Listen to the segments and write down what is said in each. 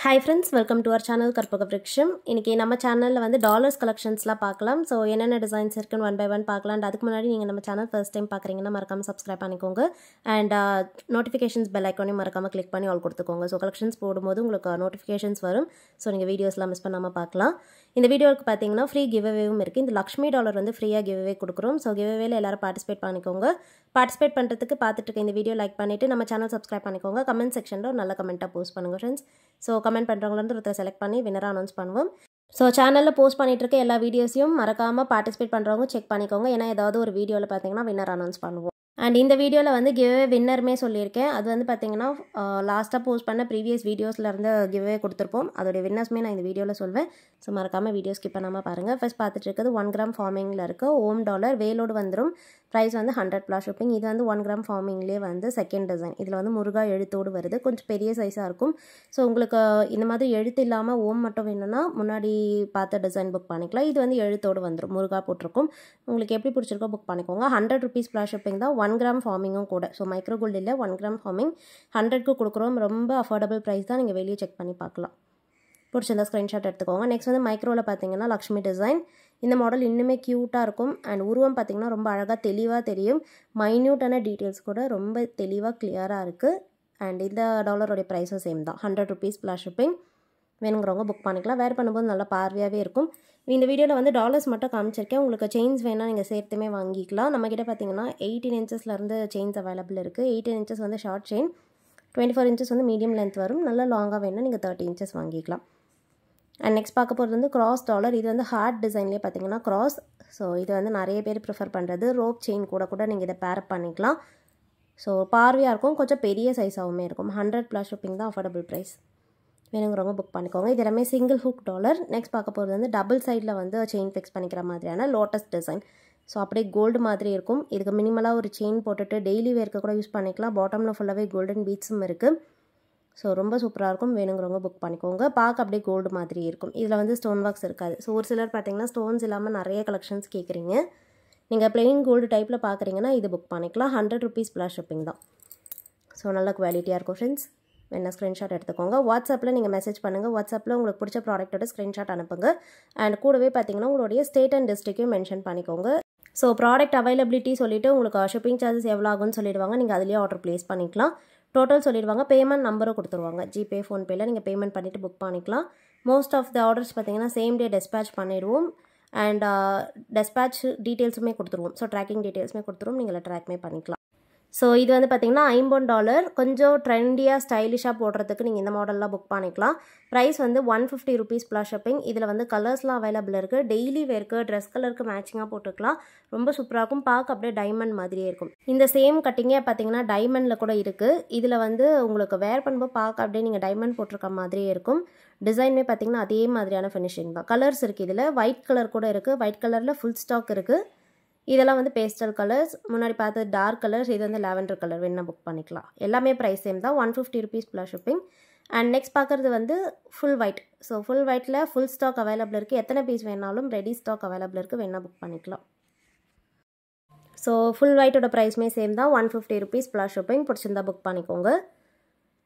Hi friends, welcome to our channel Karpaga Vriksham. இன்னைக்கு நம்ம சேனல்ல வந்து டாலர்ஸ் கலெக்ஷன்ஸ்லாம் பார்க்கலாம். சோ என்னென்ன டிசைன்ஸ் இருக்குன்னு ஒன் பை ஒன் பார்க்கலாம். And அதுக்கு முன்னாடி நீங்க நம்ம சேனல் ஃபர்ஸ்ட் டைம் பார்க்கறீங்கன்னா மறக்காம Subscribe பண்ணிக்கோங்க. And notifications bell icon-ஐ மறக்காம click பண்ணி ஆல் கொடுத்துக்கோங்க. சோ கலெக்ஷன்ஸ் போடும்போது உங்களுக்கு notifications வரும். சோ நீங்க வீடியோஸ்லாம் மிஸ் பண்ணாம பார்க்கலாம். இந்த வீடியோக்கு பாத்தீங்கன்னா ஃப்ரீ giveaway-வும் இருக்கு. இந்த லக்ஷ்மி டாலர் வந்து ஃப்ரீயா giveaway கொடுக்கிறோம். சோ giveaway-ல எல்லாரும் பார்ட்டிசிபேட் பண்ணிக்கோங்க. பார்ட்டிசிபேட் பண்றதுக்கு பார்த்துட்டு இருக்க இந்த வீடியோ லைக் பண்ணிட்டு நம்ம சேனல் Subscribe பண்ணிக்கோங்க. கமெண்ட் செக்ஷன்ல ஒரு நல்ல கமெண்ட்டா போஸ்ட் பண்ணுங்க फ्रेंड्स. சோ கமெண்ட் பண்றவங்கள இருந்து ஒருத்தரை செலக்ட் பண்ணி வின்னரா அனௌன்ஸ் பண்ணுவோம். சோ சேனல்ல போஸ்ட் பண்ணிட்டு இருக்க எல்லா வீடியோஸையும் மறக்காம பார்ட்டிசிபேட் பண்றவங்க செக் பண்ணிக்கோங்க. ஏன்னா ஏதாவது ஒரு வீடியோல பாத்தீங்கன்னா வின்னர் அனௌன்ஸ் பண்ணுவோம். And இந்த வீடியோல வந்து giveaway வின்னர்மே சொல்லியிருக்கேன். அது வந்து பாத்தீங்கன்னா லாஸ்டா போஸ்ட் பண்ண ப்ரீவியஸ் வீடியோஸ்ல இருந்து giveaway கொடுத்திருப்போம். அதோட வின்னர்ஸ்மே நான் இந்த வீடியோல சொல்வேன். சோ மறக்காம வீடியோ ஸ்கிப் பண்ணாம பாருங்க. ஃபர்ஸ்ட் பார்த்துட்டு இருக்குது 1 கிராம் ஃபார்மிங்ல இருக்கு ஓம் டாலர் வேலோடு வந்துரும். பிரைஸ் வந்து 100 plus shipping. இது வந்து 1 கிராம் ஃபார்மிங்லயே வந்து செகண்ட் டிசைன். இதுல வந்து முருகா எழுத்தோடு வருது. கொஞ்சம் பெரிய சைஸா இருக்கும். சோ உங்களுக்கு இந்த மாதிரி எழுத்து இல்லாம ஓம் மட்டும் வேணும்னா முன்னாடி பார்த்த டிசைன் புக் பண்ணிக்கலாம். இது வந்து எழுத்தோடு வந்துரும். முருகா போட்டுருக்கும். உங்களுக்கு எப்படி பிடிச்சிருக்கோ புக் பண்ணிக்கோங்க. 100 rupees plus shipping தான். 1 கிராம் ஃபார்மிங்கும் கூட. ஸோ மைக்ரோ கோல்டு இல்லை 1 கிராம் ஃபார்மிங் 100க்கு கொடுக்குறோம். ரொம்ப அஃபோர்டபுள் ப்ரைஸ் தான். நீங்கள் வெளியே செக் பண்ணி பார்க்கலாம். பிடிச்சிருந்தா ஸ்க்ரீன்ஷாட் எடுத்துக்கோங்க. நெக்ஸ்ட் வந்து மைக்ரோவில் பார்த்தீங்கன்னா லக்ஷ்மி டிசைன். இந்த மாடல் இன்னுமே க்யூட்டாக இருக்கும். அண்ட் உருவம் பார்த்தீங்கன்னா ரொம்ப அழகாக தெளிவாக தெரியும். மைன்யூட்டான டீட்டெயில்ஸ் கூட ரொம்ப தெளிவாக கிளியராக இருக்குது. அண்ட் இந்த டாலரோடைய ப்ரைஸும் சேம் தான். 100 rupees plus shipping. வேணுங்கிறவங்க புக் பண்ணிக்கலாம். வேர் பண்ணும்போது நல்லா பார்வையாகவே இருக்கும். இந்த வீடியோவில் வந்து டாலர்ஸ் மட்டும் காமிச்சிருக்கேன். உங்களுக்கு செயின்ஸ் வேணால் நீங்கள் சேர்த்துமே வாங்கிக்கலாம். நம்மக்கிட்ட பார்த்தீங்கன்னா 18 inchesலேருந்து செயின்ஸ் அவைலபிள் இருக்குது. 18 inches வந்து ஷார்ட் செயின், 24 inches வந்து மீடியம் லென்த் வரும். நல்லா லாங்காக வேணால் நீங்கள் 30 inches வாங்கிக்கலாம். அண்ட் நெக்ஸ்ட் பார்க்க போகிறது வந்து கிராஸ் டாலர். இது வந்து ஹார்ட் டிசைன்லேயே பார்த்தீங்கன்னா கிராஸ். ஸோ இது வந்து நிறைய பேர் ப்ரிஃபர் பண்ணுறது. ரோப் செயின் கூட நீங்கள் இதை பேரப் பண்ணிக்கலாம். ஸோ பார்வையாக இருக்கும். கொஞ்சம் பெரிய சைஸாகவுமே இருக்கும். 100 plus shipping தான் அஃபோர்டபுள் ப்ரைஸ். வேணுங்கிறவங்க புக் பண்ணிக்கோங்க. இது எல்லாமே சிங்கிள் ஹூக் டாலர். நெக்ஸ்ட் பார்க்க போகிறது வந்து டபுள் சைடில் வந்து செயின் ஃபிக்ஸ் பண்ணிக்கிற மாதிரியான லோட்டஸ் டிசைன். ஸோ அப்படியே கோல்டு மாதிரி இருக்கும். இதுக்கு மினிமலாக ஒரு செயின் போட்டுட்டு டெய்லி வேர்க்கு கூட யூஸ் பண்ணிக்கலாம். பாட்டமில் ஃபுல்லாகவே கோல்டன் பீட்ஸும் இருக்குது. ஸோ ரொம்ப சூப்பராக இருக்கும். வேணுங்கிறவங்க புக் பண்ணிக்கோங்க. பார்க்க அப்படியே கோல்டு மாதிரி இருக்கும். இதில் வந்து ஸ்டோன் ஒர்க்ஸ் இருக்காது. ஸோ ஒரு சிலர் பார்த்தீங்கன்னா ஸ்டோன்ஸ் இல்லாமல் நிறைய கலெக்ஷன்ஸ் கேட்குறீங்க. நீங்கள் பிளெயின் கோல்டு டைப்பில் பார்க்குறீங்கன்னா இது புக் பண்ணிக்கலாம். 100 rupees plus shipping தான். ஸோ நல்ல குவாலிட்டியாக இருக்கும் ஃப்ரெண்ட்ஸ். என்ன ஸ்க்ரீன்ஷாட் எடுத்துக்கோங்க. வாட்ஸ்அப்பில் நீங்கள் மெசேஜ் பண்ணுங்கள். வாட்ஸ்அப்பில் உங்களுக்கு பிடிச்ச ப்ராடக்ட்டோட ஸ்க்ரீன்ஷாட் அனுப்புங்க. அண்ட் கூடவே பார்த்தீங்கன்னா உங்களுடைய ஸ்டேட் அண்ட் டிஸ்ட்ரிக்டையும் மென்ஷன் பண்ணிக்கோங்க. ஸோ ப்ராடக்ட் அவைலபிலிட்டி சொல்லிவிட்டு உங்களுக்கு ஷிப்பிங் சார்ஜஸ் எவ்வளோ ஆகும்னு சொல்லிடுவாங்க. நீங்கள் அதிலேயே ஆர்டர் ப்ளேஸ் பண்ணிக்கலாம். டோட்டல் சொல்லிடுவாங்க. பேமெண்ட் நம்பரும் கொடுத்துருவாங்க. ஜிபே ஃபோன்பேயில் நீங்கள் பேமெண்ட் பண்ணிவிட்டு புக் பண்ணிக்கலாம். மோஸ்ட் ஆஃப் த ஆர்டர்ஸ் பார்த்தீங்கன்னா சேம் டே டெஸ்பேச் பண்ணிடுவோம். அண்ட் டெஸ்பேச் டீட்டெயில்ஸுமே கொடுத்துருவோம். ஸோ ட்ராக்கிங் டீட்டெயில்ஸுமே கொடுத்துருவோம். நீங்கள் ட்ராக்மே பண்ணிக்கலாம். ஸோ இது வந்து பார்த்தீங்கன்னா $50. கொஞ்சம் ட்ரெண்டியாக ஸ்டைலிஷாக போடுறதுக்கு நீங்கள் இந்த மாடல்லாம் புக் பண்ணிக்கலாம். ப்ரைஸ் வந்து 150 rupees plus shipping. இதில் வந்து கலர்ஸ்லாம் அவைலபிள் இருக்குது. டெய்லி வேர்க்கு ட்ரெஸ் கலருக்கு மேட்சிங்காக போட்டுக்கலாம். ரொம்ப சூப்பராக இருக்கும். பார்க்க அப்படியே டைமண்ட் மாதிரியே இருக்கும். இந்த சேம் கட்டிங்கே பார்த்தீங்கன்னா டைமண்டில் கூட இருக்குது. இதில் வந்து உங்களுக்கு வேர் பண்ணும்போது பார்க்க அப்படியே நீங்கள் டைமண்ட் போட்டிருக்க மாதிரியே இருக்கும். டிசைனுமே பார்த்தீங்கன்னா அதே மாதிரியான ஃபினிஷிங் தான். கலர்ஸ் இருக்குது. இதில் ஒயிட் கலர் கூட இருக்குது. ஒயிட் கலரில் ஃபுல் ஸ்டாக் இருக்குது. இதெல்லாம் வந்து பேஸ்டல் கலர்ஸ். முன்னாடி பார்த்தது டார்க் கலர்ஸ். இது வந்து லாவெண்டர் கலர். வேணால் புக் பண்ணிக்கலாம். எல்லாமே ப்ரைஸ் சேம் தான். 150 rupees plus shipping. And next பார்க்குறது வந்து ஃபுல் ஒயிட். ஸோ ஃபுல் ஒயிட்டில் ஃபுல் ஸ்டாக் அவைலபிள் இருக்குது. எத்தனை பீஸ் வேணாலும் ரெடி ஸ்டாக் அவைலபிள் இருக்குது. வேணால் புக் பண்ணிக்கலாம். ஸோ ஃபுல் ஒயிட்டோட ப்ரைஸுமே சேம் தான். 150 rupees plus shipping. பிடிச்சிருந்தா புக் பண்ணிக்கோங்க.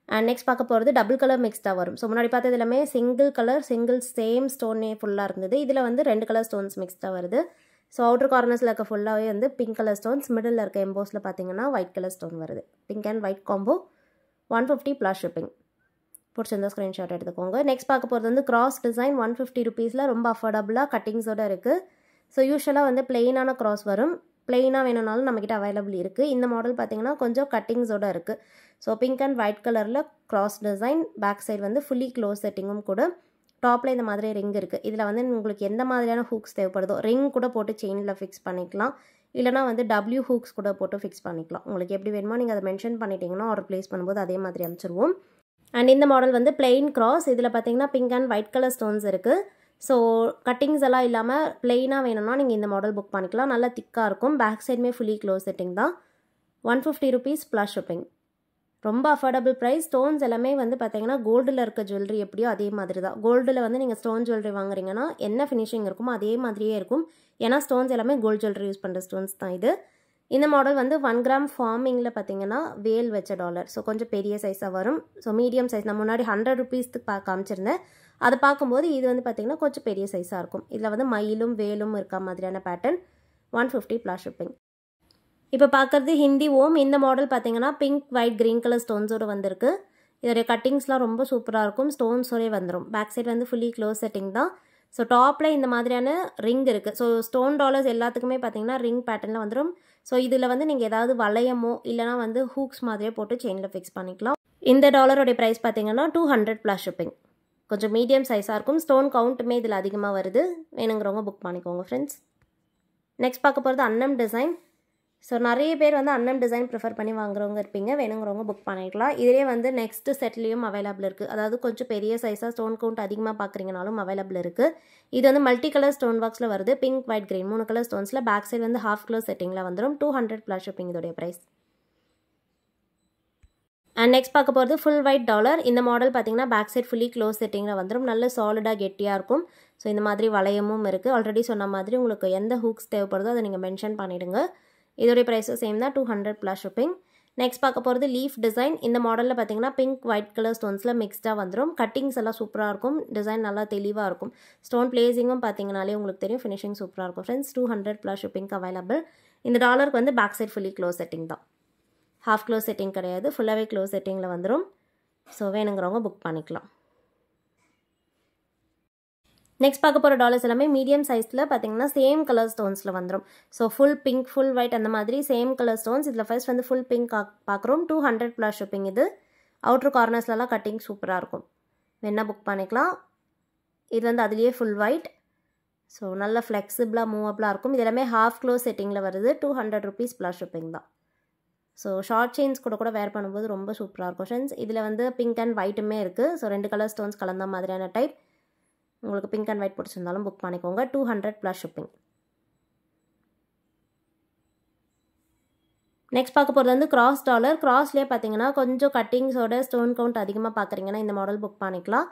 அண்ட் நெக்ஸ்ட் பார்க்க போகிறது டபுள் கலர் மிக்ஸ்டாக வரும். ஸோ முன்னாடி பார்த்தது எல்லாமே சிங்கிள் கலர் சிங்கிள் சேம் ஸ்டோனே ஃபுல்லாக இருந்தது. இதில் வந்து 2 கலர் ஸ்டோன்ஸ் மிக்ஸ்டாக வருது. ஸோ அவுட்டர் கார்னர்ஸில் இருக்க ஃபுல்லாகவே வந்து பிங்க் கலர் ஸ்டோன்ஸ். மிடில் இருக்க எம்போஸில் பார்த்தீங்கன்னா ஒயிட் கலர் ஸ்டோன் வருது. Pink and white combo. 150 plus shipping. பிடிச்சிருந்தா ஸ்க்ரீன்ஷாட் எடுத்துக்கோங்க. நெக்ஸ்ட் பார்க்க போகிறது வந்து கிராஸ் டிசைன். 150 rupeesல ரொம்ப அஃபோர்டபுளாக கட்டிங்ஸோடு இருக்குது. ஸோ யூஸ்வலாக வந்து பிளெயினான கிராஸ் வரும். பிளெயினாக வேணும்னாலும் நம்மக்கிட்ட அவைலபிள் இருக்குது. இந்த மாடல் பார்த்தீங்கன்னா கொஞ்சம் கட்டிங்ஸோடு இருக்குது. ஸோ பிங்க் அண்ட் ஒயிட் கலரில் கிராஸ் டிசைன். பேக் சைடு வந்து ஃபுல்லி க்ளோஸ் செட்டிங்கும் கூட. டாப்பில் இந்த மாதிரி ரிங் இருக்குது. இதில் வந்து உங்களுக்கு எந்த மாதிரியான ஹூக்ஸ் தேவைப்படுதோ ரிங் கூட போட்டு செயினில் ஃபிக்ஸ் பண்ணிக்கலாம். இல்லைனா வந்து டபிள்யூ ஹூக்ஸ் கூட போட்டு ஃபிக்ஸ் பண்ணிக்கலாம். உங்களுக்கு எப்படி வேணுமோ நீங்கள் அதை மென்ஷன் பண்ணிட்டீங்கன்னா ஆர்டர் ப்ளேஸ் பண்ணும்போது அதே மாதிரி அனுப்பிச்சிருவோம். அண்ட் இந்த மாடல் வந்து பிளெயின் கிராஸ். இதில் பார்த்தீங்கன்னா pink and white colour stones இருக்குது. ஸோ கட்டிங்ஸ் எல்லாம் இல்லாமல் பிளெயினாக வேணும்னா நீங்கள் இந்த மாடல் புக் பண்ணிக்கலாம். நல்லா திக்காக இருக்கும். பேக் சைடுமே ஃபுல்லி க்ளோஸ் செட்டிங் தான். 150 rupees plus shipping. ரொம்ப அஃபோர்டபுள் ப்ரைஸ். ஸ்டோன்ஸ் எல்லாமே வந்து பார்த்தீங்கன்னா கோல்டில் இருக்க ஜுவல்லரி எப்படியோ அதே மாதிரி தான். கோல்டில் வந்து நீங்கள் ஸ்டோன் ஜுவல்லரி வாங்குறீங்கன்னா என்ன ஃபினிஷிங் இருக்குமோ அதே மாதிரியே இருக்கும். ஏன்னா ஸ்டோன்ஸ் எல்லாமே கோல்டு ஜுவல்லரி யூஸ் பண்ணுற ஸ்டோன்ஸ் தான் இது. இந்த மாடல் வந்து 1 கிராம் ஃபார்மிங்கில் பார்த்தீங்கன்னா வேல் வச்ச டாலர். ஸோ கொஞ்சம் பெரிய சைஸாக வரும். ஸோ மீடியம் சைஸ் நான் முன்னாடி 100 ருபீஸ்க்கு காமிச்சிருந்தேன். அதை பார்க்கும்போது இது வந்து பார்த்திங்கன்னா கொஞ்சம் பெரிய சைஸாக இருக்கும். இதில் வந்து மயிலும் வேலும் இருக்க மாதிரியான பேட்டர்ன். 150 plus shipping. இப்போ பார்க்குறது ஹிந்தி ஓம். இந்த மாடல் பார்த்தீங்கன்னா பிங்க் ஒயிட் க்ரீன் கலர் ஸ்டோன்ஸோடு வந்திருக்கு. இதோடைய கட்டிங்ஸ்லாம் ரொம்ப சூப்பராக இருக்கும். ஸ்டோன்ஸோடே வந்துடும். பேக் சைடு வந்து ஃபுல்லி க்ளோஸ் செட்டிங் தான். ஸோ டாப்பில் இந்த மாதிரியான ரிங் இருக்குது. ஸோ ஸ்டோன் டாலர்ஸ் எல்லாத்துக்குமே பார்த்தீங்கன்னா ரிங் பேட்டர்னில் வந்துடும். ஸோ இதில் வந்து நீங்கள் ஏதாவது வளையமோ இல்லைனா வந்து ஹூக்ஸ் மாதிரியே போட்டு செயினில் ஃபிக்ஸ் பண்ணிக்கலாம். இந்த டாலருடைய ப்ரைஸ் பார்த்தீங்கன்னா 200 ப்ளஸ் ஷிப்பிங். கொஞ்சம் மீடியம் சைஸாக இருக்கும். ஸ்டோன் கவுண்ட்டுமே இதில் அதிகமாக வருது. வேணுங்கிறவங்க புக் பண்ணிக்கோங்க ஃப்ரெண்ட்ஸ். நெக்ஸ்ட் பார்க்க போகிறது அன்னம் டிசைன். ஸோ நிறைய பேர் வந்து அன்னம் டிசைன் ப்ரிஃபர் பண்ணி வாங்குறவங்க இருப்பீங்க. வேணுங்கிறவங்க புக் பண்ணிக்கலாம். இதிலே வந்து நெக்ஸ்ட் செட்லேயும் அவைலபிள் இருக்குது. அதாவது கொஞ்சம் பெரிய சைஸாக ஸ்டோன் கவுண்ட் அதிகமாக பார்க்குறீங்கனாலும் அவைலபிள் இருக்குது. இது வந்து மல்டி கலர் ஸ்டோன் பாக்ஸில் வருது. பிங்க் ஒயிட் க்ரீன் 3 கலர் ஸ்டோன்ஸில். பேக் சைடு வந்து ஹாஃப் கிலோ செட்டிங்கில் வந்துடும். 200 ப்ளஸ் ஷிப்பிங் இதோடைய ப்ரைஸ். அண்ட் நெக்ஸ்ட் பார்க்க போகிறது ஃபுல் ஒயிட் டாலர். இந்த மாடல் பார்த்தீங்கன்னா பேக் சைட் ஃபுல்லி க்ளோஸ் செட்டிங்கில் வந்துடும். நல்ல சாலிடாக கெட்டியாக இருக்கும். ஸோ இந்த மாதிரி வளையமும் இருக்குது. ஆல்ரெடி சொன்ன மாதிரி உங்களுக்கு எந்த ஹூக்ஸ் தேவைப்படுதோ அதை நீங்கள் மென்ஷன் பண்ணிவிடுங்க. இதோடைய ப்ரைஸும் சேம் தான். 200 ப்ளஸ் ஷிப்பிங். நெக்ஸ்ட் பார்க்க போகிறது லீஃப் டிசைன். இந்த மாடலில் பார்த்தீங்கன்னா பிங்க் ஒயிட் கலர் ஸ்டோன்ஸில் மிக்ஸ்டாக வந்துடும். கட்டிங்ஸ் எல்லாம் சூப்பராக இருக்கும். டிசைன் நல்லா தெளிவாக இருக்கும். ஸ்டோன் பிளேசிங்கும் பார்த்தீங்கனாலே உங்களுக்கு தெரியும். ஃபினிஷிங் சூப்பராக இருக்கும் ஃப்ரெண்ட்ஸ். 200 plus ஷிப்பிங்க்கு available. இந்த டாலருக்கு வந்து back side fully close setting தான். ஹாஃப் க்ளோஸ் செட்டிங் கிடையாது. ஃபுல்லாகவே க்ளோஸ் செட்டிங்கில் வந்துடும். ஸோ வேணுங்கிறவங்க புக் பண்ணிக்கலாம். நெக்ஸ்ட் பார்க்க போகிற டாலர்ஸ் எல்லாமே மீடியம் சைஸில் பார்த்தீங்கன்னா சேம் கலர் ஸ்டோன்ஸில் வந்துடும். So full pink full white அந்த மாதிரி சேம் கலர் ஸ்டோன்ஸ். இதில் ஃபர்ஸ்ட் வந்து ஃபுல் பிங்க் பார்க்குறோம். 200 ப்ளஸ் ஷிப்பிங். இது அவுட்ரு கார்னர்ஸ்லலாம் கட்டிங் சூப்பராக இருக்கும். வேணா புக் பண்ணிக்கலாம். இது வந்து அதுலேயே ஃபுல் ஒயிட். ஸோ நல்ல ஃப்ளெக்சிபிளாக மூவபிளாக இருக்கும். இது எல்லாமே ஹாஃப் க்ளோஸ் செட்டிங்கில் வருது. 200 ருபீஸ் ப்ளஸ் ஷிப்பிங் தான். ஸோ ஷார்ட் செயின்ஸ் கூட வேர் பண்ணும்போது ரொம்ப சூப்பராக இருக்கும் ஃப்ரெண்ட்ஸ். இதில் வந்து பிங்க் அண்ட் ஒயிட்டுமே இருக்குது. ஸோ 2 கலர் ஸ்டோன்ஸ் கலந்த மாதிரியான டைப். உங்களுக்கு பிங்க் அண்ட் ஒயிட் பிடிச்சிருந்தாலும் புக் பண்ணிக்கோங்க. 200 ப்ளஸ் ஷிப்பிங். நெக்ஸ்ட் பார்க்க போகிறது வந்து கிராஸ் டாலர். கிராஸ்லேயே பார்த்தீங்கன்னா கொஞ்சம் கட்டிங்ஸோட ஸ்டோன் கவுண்ட் அதிகமாக பார்க்குறீங்கன்னா இந்த மாடல் புக் பண்ணிக்கலாம்.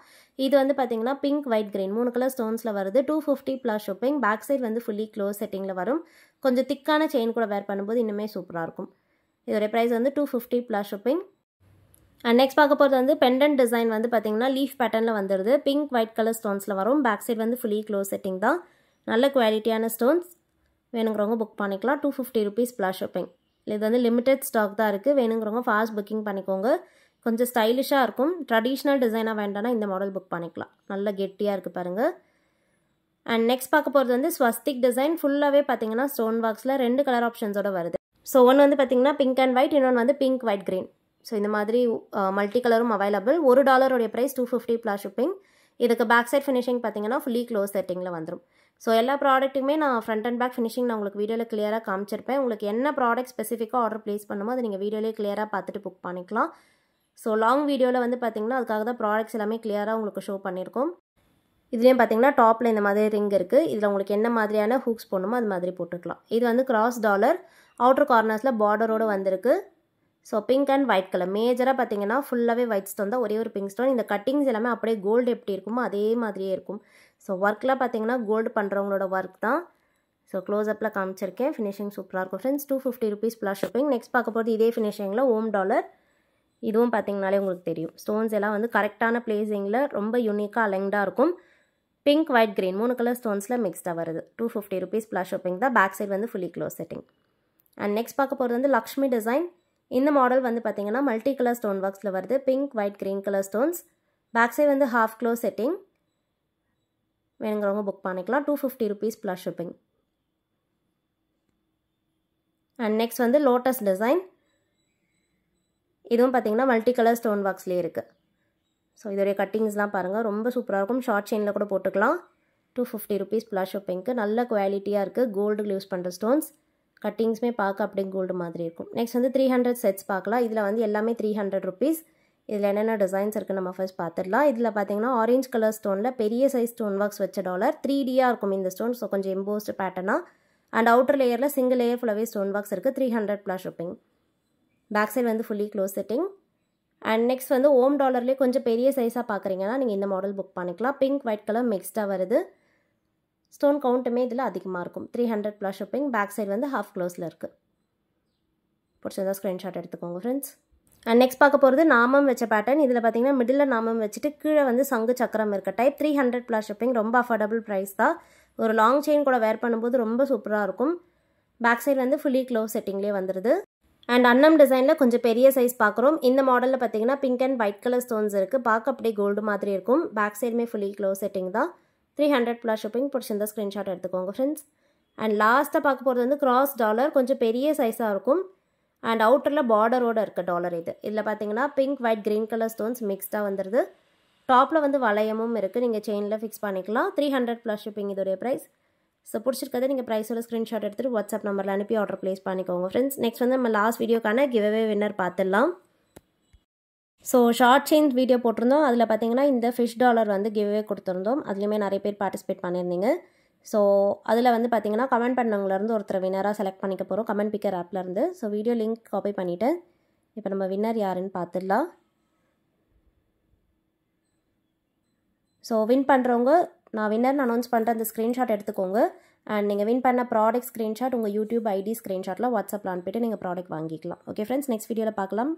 இது வந்து பார்த்தீங்கன்னா பிங்க் ஒயிட் க்ரீன் 3 கலர் ஸ்டோன்ஸில் வருது. 250 ப்ளஸ் ஷிப்பிங். பேக் சைடு வந்து ஃபுல்லி க்ளோஸ் செட்டிங்கில் வரும். கொஞ்சம் திக்கான செயின் கூட வேர் பண்ணும்போது இன்னுமே சூப்பராக இருக்கும். இதோடைய ப்ரைஸ் வந்து 250 ப்ளஸ் ஷிப்பிங். அண்ட் நெக்ஸ்ட் பார்க்க போகிறது வந்து பெண்டன்ட் டிசைன் வந்து பார்த்தீங்கன்னா லீஃப் பேட்டர்னில் வந்துடுது. பிங்க் ஒயிட் கலர் ஸ்டோன்ஸில் வரும். பேக் சைடு வந்து ஃபுல்லி க்ளோஸ் செட்டிங் தான். நல்ல குவாலிட்டியான ஸ்டோன்ஸ். வேணுங்கிறவங்க புக் பண்ணிக்கலாம். 250 ருபீஸ் ப்ளஸ் ஷிப்பிங். இது வந்து லிமிடெட் ஸ்டாக் தான் இருக்குது. வேணுங்கிறவங்க ஃபாஸ்ட் புக்கிங் பண்ணிக்கோங்க. கொஞ்சம் ஸ்டைலிஷாக இருக்கும். ட்ரெடிஷ்னல் டிசைனாக வேண்டாம்னா இந்த மாடல் புக் பண்ணிக்கலாம். நல்ல கெட்டியாக இருக்குது பாருங்கள். அண்ட் நெக்ஸ்ட் பார்க்க போகிறது வந்து ஸ்வஸ்திக் டிசைன். ஃபுல்லாகவே பார்த்தீங்கன்னா ஸ்டோன் பாக்ஸில் 2 கலர் ஆப்ஷன்ஸோட வருது. ஸோ ஒன்று வந்து பார்த்தீங்கன்னா பிங்க் அண்ட் ஒயிட், இன்னொன்று வந்து பிங்க் ஒயிட் க்ரீன். ஸோ இந்த மாதிரி மல்டி கலரும் அவைலபிள். ஒரு டாலருடைய ப்ரைஸ் 250 ப்ளஸ் ஷிப்பிங். இதுக்கு பேக் சைட் ஃபினிஷிங் பார்த்தீங்கன்னா ஃபுல்லி க்ளோஸ் செட்டிங்கில் வந்துடும். ஸோ எல்லா ப்ராடக்ட்டுமே நான் ஃப்ரண்ட் அண்ட் பேக் ஃபினிஷிங் நான் உங்களுக்கு வீடியோவில் கிளியராக காமிச்சிருப்பேன். உங்களுக்கு என்ன ப்ராடக்ட் ஸ்பெசிஃபிக்காக ஆர்டர் ப்ளேஸ் பண்ணுமோ அது நீங்கள் வீடியோலேயே கிளியராக பார்த்துட்டு புக் பண்ணிக்கலாம். ஸோ லாங் வீடியோவில் வந்து பார்த்தீங்கன்னா அதுக்காக தான் ப்ராடக்ட்ஸ் எல்லாமே கிளியராக உங்களுக்கு ஷோ பண்ணியிருக்கோம். இதுலேயும் பார்த்தீங்கன்னா டாப்பில் இந்த மாதிரி ரிங் இருக்குது. இதில் உங்களுக்கு என்ன மாதிரியான ஹூக்ஸ் போடணுமோ அது மாதிரி போட்டுக்கலாம். இது வந்து கிராஸ் டாலர். அவுட்டர் கார்னர்ஸில் பார்டரோடு வந்திருக்கு. So pink and white colour. மேஜராக பார்த்தீங்கன்னா ஃபுல்லாகவே ஒயிட் ஸ்டோன் தான். ஒரே ஒரு பிங்க் ஸ்டோன். இந்த கட்டிங்ஸ் எல்லாமே அப்படியே கோல்டு எப்படி இருக்குமோ அதே மாதிரியே இருக்கும். ஸோ ஒர்க்கில் பார்த்தீங்கன்னா கோல்டு பண்ணுறவங்களோட ஒர்க் தான். ஸோ க்ளோஸ்அப்பில் காமிச்சிருக்கேன். ஃபினிஷிங் சூப்பராக இருக்கும் friends. 250 rupees plus shipping. Next பார்க்க போகிறது இதே ஃபினிஷிங்கில் ஓம் டாலர். இதுவும் பார்த்தீங்கனாலே உங்களுக்கு தெரியும். ஸ்டோன்ஸ் எல்லாம் வந்து கரெக்டான பிளேசிங்கில் ரொம்ப யூனிக்காக அலைங்டாக இருக்கும். பிங்க் ஒயிட் க்ரீன் 3 கலர் ஸ்டோன்ஸில் மிக்ஸ்டாக வருது. 250 ருபீஸ் ப்ளஸ் ஷிப்பிங் தான். பேக் சைடு வந்து fully close setting. And next பார்க்க போகிறது வந்து லக்ஷ்மி டிசைன். இந்த மாடல் வந்து பார்த்தீங்கன்னா மல்டி கலர் ஸ்டோன் பாக்ஸில் வருது. Pink white green colour stones. Back side வந்து ஹாஃப் க்ளோஸ் செட்டிங். வேணுங்கிறவங்க புக் பண்ணிக்கலாம். 250 rupees plus shipping. And next வந்து லோட்டஸ் டிசைன். இதுவும் பார்த்தீங்கன்னா மல்டி கலர் ஸ்டோன் பாக்ஸ்லேயே இருக்குது. ஸோ இதோடைய கட்டிங்ஸ்லாம் பாருங்கள் ரொம்ப சூப்பராக இருக்கும். ஷார்ட் செயினில் கூட போட்டுக்கலாம். 250 ருபீஸ் ப்ளஸ் ஷிப்பிங்க்கு. நல்ல குவாலிட்டியாக இருக்குது. கோல்டு யூஸ் பண்ணுற ஸ்டோன்ஸ். கட்டிங்ஸுமே பார்க்க அப்படியே கோல்டு மாதிரி இருக்கும். நெக்ஸ்ட் வந்து 300 செட்ஸ் பார்க்கலாம். இதில் வந்து எல்லாமே 300 ருபீஸ். இதில் என்னென்ன டிசைன்ஸ் இருக்குது நம்ம ஃபர்ஸ்ட் பார்த்துடலாம். இதில் பார்த்தீங்கன்னா ஆரஞ்ச் கலர் ஸ்டோனில் பெரிய சைஸ் ஸ்டோன் ஒர்க்ஸ் வச்ச டாலர். 3Dயாக இருக்கும் இந்த ஸ்டோன். ஸோ கொஞ்சம் எம்போஸ்டு பேட்டர்னாக. அண்ட் அவுட்டர் லேயரில் சிங்கிள் லேயர் ஃபுல்லாகவே ஸ்டோன் ஒர்க்ஸ் இருக்குது. 300 ப்ளஸ் ஷிப்பிங். பேக் சைடு வந்து fully close setting. And next வந்து ஓம் டாலர்லேயே கொஞ்சம் பெரிய சைஸாக பார்க்குறீங்கன்னா நீங்கள் இந்த மாடல் புக் பண்ணிக்கலாம். பிங்க் ஒயிட் கலர் மிக்ஸ்டாக வருது. ஸ்டோன் கவுண்ட்டுமே இதில் அதிகமாக இருக்கும். 300 ப்ளஸ் ஷிப்பிங். பேக் சைடு வந்து ஹாஃப் க்ளோஸில் இருக்குது. பிடிச்சதா ஸ்க்ரீன்ஷாட் எடுத்துக்கோங்க ஃப்ரெண்ட்ஸ். அண்ட் நெக்ஸ்ட் பார்க்க போகிறது நாமம் வச்ச பேட்டர்ன். இதில் பார்த்தீங்கன்னா மிடில் நாமம் வச்சுட்டு கீழே வந்து சங்கு சக்கரம் இருக்க டைப். 300+ ஷிப்பிங். ரொம்ப அஃபோர்டபுள் ப்ரைஸ் தான். ஒரு லாங் செயின் கூட வேர் பண்ணும்போது ரொம்ப சூப்பராக இருக்கும். பேக் சைடு வந்து ஃபுல்லி க்ளோஸ் செட்டிங்லேயே வந்துடுது. அண்ட் அன்னம் டிசைனில் கொஞ்சம் பெரிய சைஸ் பார்க்குறோம். இந்த மாடலில் பார்த்தீங்கன்னா pink and white colour stones இருக்குது. பார்க்க அப்படியே கோல்டு மாதிரி இருக்கும். பேக் சைடுமே ஃபுல்லி க்ளோஸ் செட்டிங் தான். 300+ ஷிப்பிங். பிடிச்சிருந்தா ஸ்க்ரீன்ஷாட் எடுத்துக்கோங்க ஃப்ரெண்ட்ஸ். அண்ட் லாஸ்ட்டாக பார்க்க போகிறது வந்து கிராஸ் டாலர். கொஞ்சம் பெரிய சைஸாக இருக்கும். அண்ட் அவுட்டரில் பார்டரோடு இருக்க டாலர் இது. இதில் பார்த்தீங்கன்னா pink white green colour stones மிக்ஸ்டாக வந்துடுது. டாப்பில் வந்து வளையமும் இருக்குது. நீங்கள் செயினில் ஃபிக்ஸ் பண்ணிக்கலாம். 300+ ஷிப்பிங் இதோடைய ப்ரைஸ். ஸோ பிடிச்சிருக்கதை நீங்கள் ப்ரைஸோட ஸ்க்ரீன்ஷாட் எடுத்துகிட்டு வாட்ஸ்அப் நம்பரில் அனுப்பி ஆர்டர் ப்ளேஸ் பண்ணிக்கோங்க ஃப்ரெண்ட்ஸ். நெக்ஸ்ட் வந்து நம்ம லாஸ்ட் வீடியோக்கான கிவ்அவே வின்னர் பார்த்துடலாம். ஸோ ஷார்ட் செயின் வீடியோ போட்டிருந்தோம். அதில் பார்த்தீங்கன்னா இந்த ஃபிஷ் டாலர் வந்து கிவ்அவே கொடுத்துருந்தோம். அதுலேயுமே நிறைய பேர் பார்ட்டிசிபேட் பண்ணியிருந்தீங்க. ஸோ அதில் வந்து பார்த்தீங்கன்னா கமெண்ட் பண்ணவங்கலேருந்து ஒருத்தர் வின்னராக செலக்ட் பண்ணிக்க போகிறோம் கமெண்ட் பிக்கர் ஆப்லேருந்து. ஸோ வீடியோ லிங்க் காப்பி பண்ணிவிட்டேன். இப்போ நம்ம வின்னர் யாருன்னு பார்த்துடலாம். ஸோ வின் பண்ணுறவங்க நான் வின்னர்னு அனௌன்ஸ் பண்ணுற அந்த ஸ்க்ரீன்ஷாட் எடுத்துக்கோங்க. அண்ட் நீங்கள் வின் பண்ண ப்ராடக்ட் ஸ்க்ரீன்ஷாட் உங்கள் யூடியூப் ஐடி ஸ்க்ரீன்ஷாட்டில் வாட்ஸ்அப்பில் அனுப்பிட்டு நீங்கள் ப்ராடக்ட் வாங்கிக்கலாம். ஓகே ஃப்ரெண்ட்ஸ், நெக்ஸ்ட் வீடியோவில் பார்க்கலாம்.